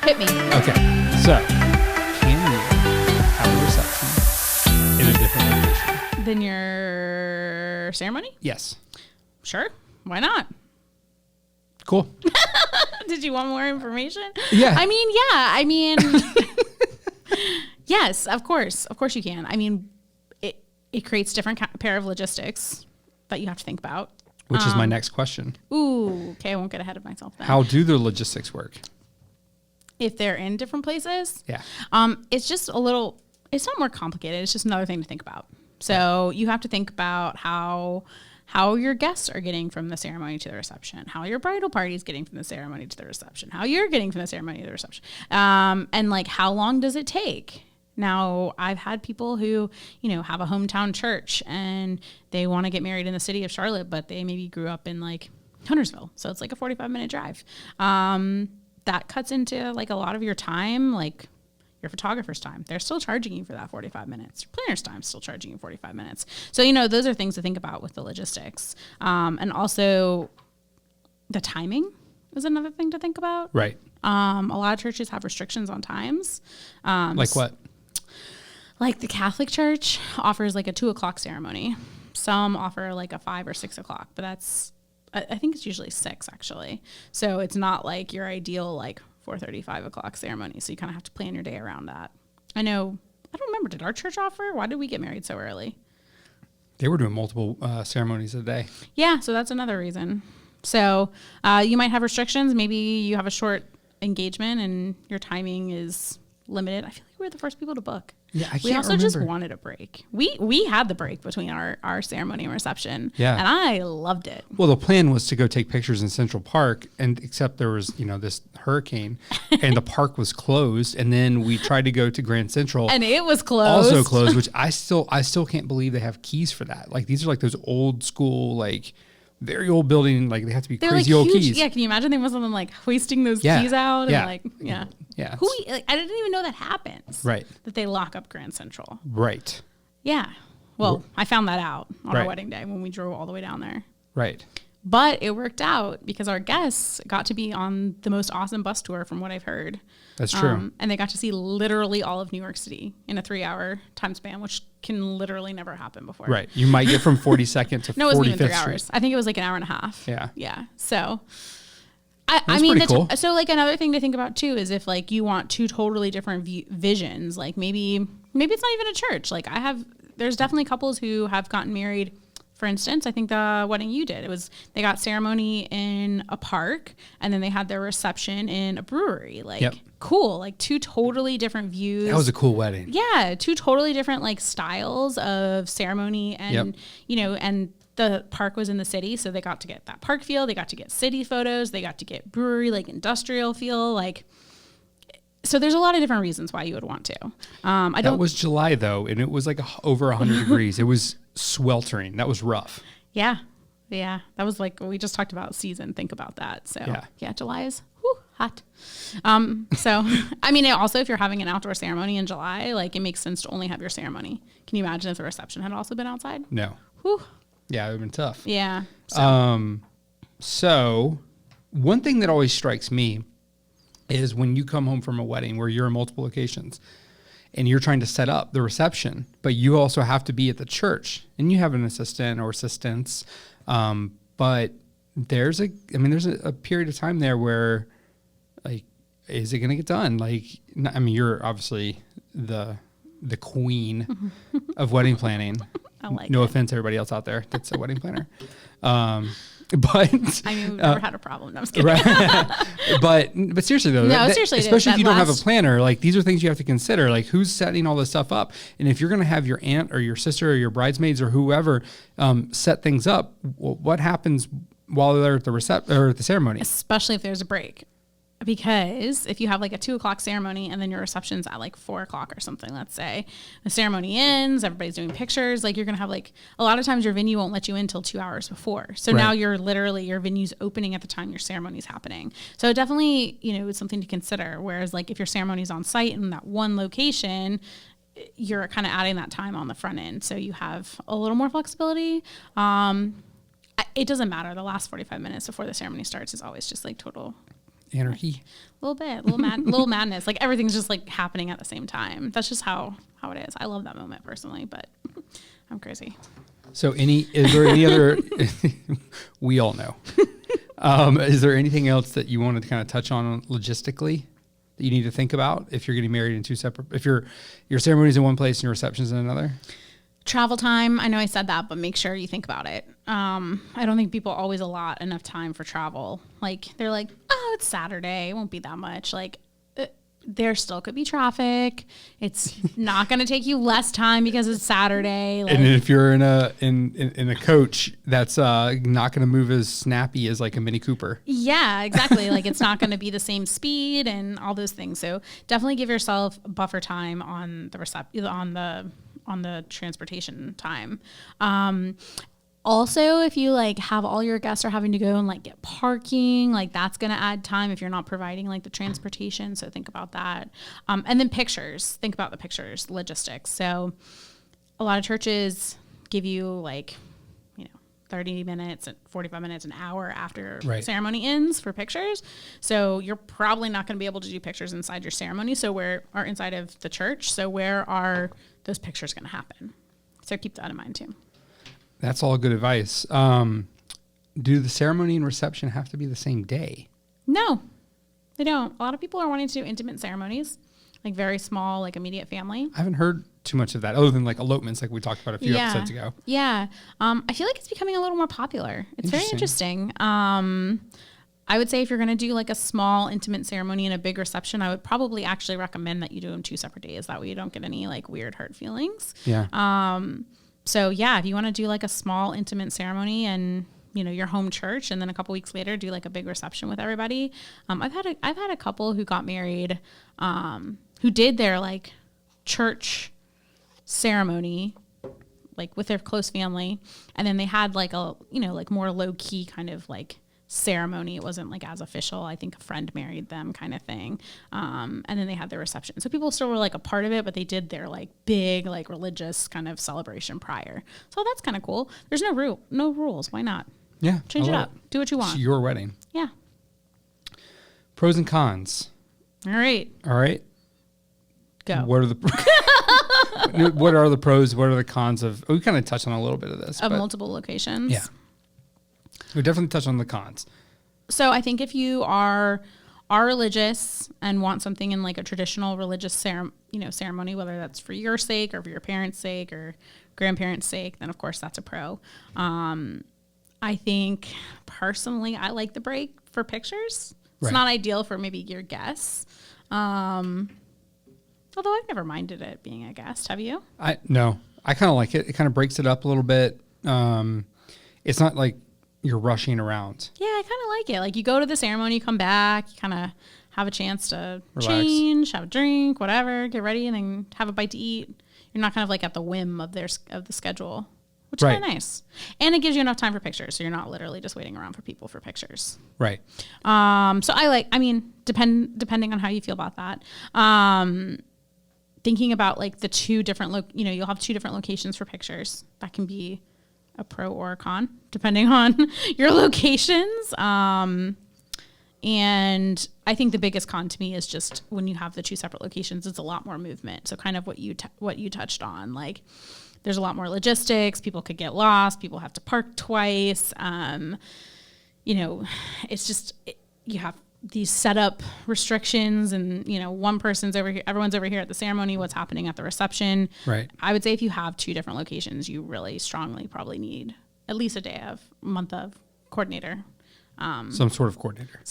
Hit me. Okay. So, can you have a reception in a different location than your ceremony? Yes. Sure. Why not? Cool. Did you want more information? Yeah. I mean, yes, of course. Of course you can. I mean, it creates different pair of logistics that you have to think about. Which is my next question. Ooh, okay. I won't get ahead of myself then. How do the logistics work? If they're in different places? Yeah. It's just it's not more complicated. It's just another thing to think about. So you have to think about how your guests are getting from the ceremony to the reception, how your bridal party is getting from the ceremony to the reception, how you're getting from the ceremony to the reception, and like how long does it take? Now, I've had people who, have a hometown church and they want to get married in the city of Charlotte, but they maybe grew up in like Huntersville, so it's like a 45-minute drive. That cuts into like a lot of your time, like your photographer's time. They're still charging you for that 45 minutes. Your planner's time is still charging you 45 minutes. So, those are things to think about with the logistics. And also the timing is another thing to think about. Right. A lot of churches have restrictions on times. Like what? Like the Catholic Church offers like a 2:00 ceremony. Some offer like a 5 or 6 o'clock, but I think it's usually 6 actually. So it's not like your ideal like 4:30, 5 o'clock ceremony. So you kind of have to plan your day around that. I don't remember. Did our church offer? Why did we get married so early? They were doing multiple ceremonies a day. Yeah. So that's another reason. So you might have restrictions. Maybe you have a short engagement and your timing is limited. I feel like we were the first people to book. Yeah, I can't We also remember. just wanted a break. We had the break between our ceremony and reception. Yeah. And I loved it. Well, the plan was to go take pictures in Central Park, and except there was, this hurricane, and the park was closed, and then we tried to go to Grand Central. And it was closed. Also closed, which I still can't believe they have keys for that. Like, these are like those old school, like, very old building, like they have to be crazy like old huge, keys. Yeah, can you imagine they must have been like hoisting those Yeah. keys out? Yeah. And like, yeah. Yeah. I didn't even know that happens. Right. That they lock up Grand Central. Right. Yeah. Well, I found that out on Right. our wedding day when we drove all the way down there. Right. But it worked out because our guests got to be on the most awesome bus tour from what I've heard. That's true. And they got to see literally all of New York City in a 3-hour time span, which can literally never happen before. Right. You might get from 42nd to 45th No, it wasn't even 3 Street. hours. I think it was like an hour and a half. Yeah. Yeah. So, That's pretty cool. So like another thing to think about too is if like you want two totally different visions, like maybe it's not even a church. Like there's definitely couples who have gotten married. For instance, I think the wedding you did, they got ceremony in a park and then they had their reception in a brewery. Like, Yep. Cool. Like two totally different views. That was a cool wedding. Yeah. Two totally different like styles of ceremony and, and the park was in the city. So they got to get that park feel. They got to get city photos. They got to get brewery, like industrial feel. Like, so there's a lot of different reasons why you would want to. That was July though. And it was like over 100 degrees. It was sweltering. That was rough. Yeah. Yeah. That was like, we just talked about season. Think about that. So yeah, July is hot. So, I mean, also if you're having an outdoor ceremony in July, like it makes sense to only have your ceremony. Can you imagine if the reception had also been outside? No. Whew. Yeah, it would have been tough. Yeah. So one thing that always strikes me is when you come home from a wedding where you're in multiple locations and you're trying to set up the reception, but you also have to be at the church and you have an assistant or assistants. But there's a period of time there where like, is it going to get done? Like, I mean, you're obviously the queen of wedding planning. I like no it. offense to everybody else out there that's a wedding planner. But I mean, we've never had a problem. No, I'm just kidding. Right. but seriously though, seriously, especially if you don't have a last- planner, like these are things you have to consider, like who's setting all this stuff up. And if you're going to have your aunt or your sister or your bridesmaids or whoever set things up, what happens while they're at the ceremony? Especially if there's a break. Because if you have like a 2:00 ceremony and then your reception's at like 4:00 or something, let's say the ceremony ends, everybody's doing pictures, like you're going to have like a lot of times your venue won't let you in until 2 hours before. So Right. now your venue's opening at the time your ceremony's happening. So definitely, it's something to consider. Whereas like if your ceremony's on site in that one location, you're kind of adding that time on the front end. So you have a little more flexibility. It doesn't matter. The last 45 minutes before the ceremony starts is always just like total Anarchy. A little bit, little madness. Like everything's just like happening at the same time. That's just how it is. I love that moment personally, but I'm crazy. So is there any other, we all know. Is there anything else that you wanted to kind of touch on logistically that you need to think about if you're getting married in two separate, if your ceremony's in one place and your reception's in another? Travel time. I know I said that, but make sure you think about it. I don't think people always allot enough time for travel. Like they're like, oh, it's Saturday. It won't be that much. Like there still could be traffic. It's not going to take you less time because it's Saturday. Like, and if you're in a coach, that's not going to move as snappy as like a Mini Cooper. Yeah, exactly. Like it's not going to be the same speed and all those things. So definitely give yourself buffer time on the transportation time. Also, if you like have all your guests are having to go and like get parking, like that's going to add time if you're not providing like the transportation. So think about that. And then pictures, think about the pictures, logistics. So a lot of churches give you like, 30 minutes, 45 minutes, an hour after ceremony ends for pictures. So you're probably not going to be able to do pictures inside your ceremony. So inside of the church. So where are those pictures going to happen? So keep that in mind too. That's all good advice. Do the ceremony and reception have to be the same day? No, they don't. A lot of people are wanting to do intimate ceremonies, like very small, like immediate family. I haven't heard too much of that other than like elopements like we talked about a few episodes ago. Yeah. I feel like it's becoming a little more popular. It's very interesting. I would say if you're going to do like a small intimate ceremony and a big reception, I would probably actually recommend that you do them 2 separate days. That way you don't get any like weird hurt feelings. Yeah. So yeah, if you want to do like a small intimate ceremony and your home church, and then a couple weeks later do like a big reception with everybody. I've had a couple who got married, who did their like church ceremony, like with their close family, and then they had like a like more low key kind of like ceremony. It wasn't like as official. I think a friend married them kind of thing. And then they had their reception. So people still were like a part of it, but they did their like big, like religious kind of celebration prior. So that's kind of cool. There's no rules. Why not? Yeah. Change it up. Do what you want. It's your wedding. Yeah. Pros and cons. All right. Go. What are the pros? What are the cons of, we kind of touched on a little bit of this. Of multiple locations. Yeah. We definitely touch on the cons. So I think if you are religious and want something in like a traditional religious ceremony, whether that's for your sake or for your parents' sake or grandparents' sake, then of course that's a pro. I think personally, I like the break for pictures. It's not ideal for maybe your guests. Although I've never minded it being a guest. Have you? No, I kind of like it. It kind of breaks it up a little bit. It's not like you're rushing around. Yeah, I kind of like it. Like you go to the ceremony, you come back, you kind of have a chance to relax, change, have a drink, whatever, get ready, and then have a bite to eat. You're not kind of like at the whim of the schedule, which is kind of nice. And it gives you enough time for pictures, so you're not literally just waiting around for people for pictures. Right. So depending on how you feel about that. Thinking about like the 2 different, you'll have 2 different locations for pictures. That can be a pro or a con, depending on your locations. And I think the biggest con to me is just when you have the 2 separate locations, it's a lot more movement. So kind of what you touched on, like there's a lot more logistics. People could get lost. People have to park twice. It's just, you have these setup restrictions and, one person's over here, everyone's over here at the ceremony, what's happening at the reception. Right. I would say if you have 2 different locations, you really strongly probably need at least a month of coordinator. Some sort of coordinator.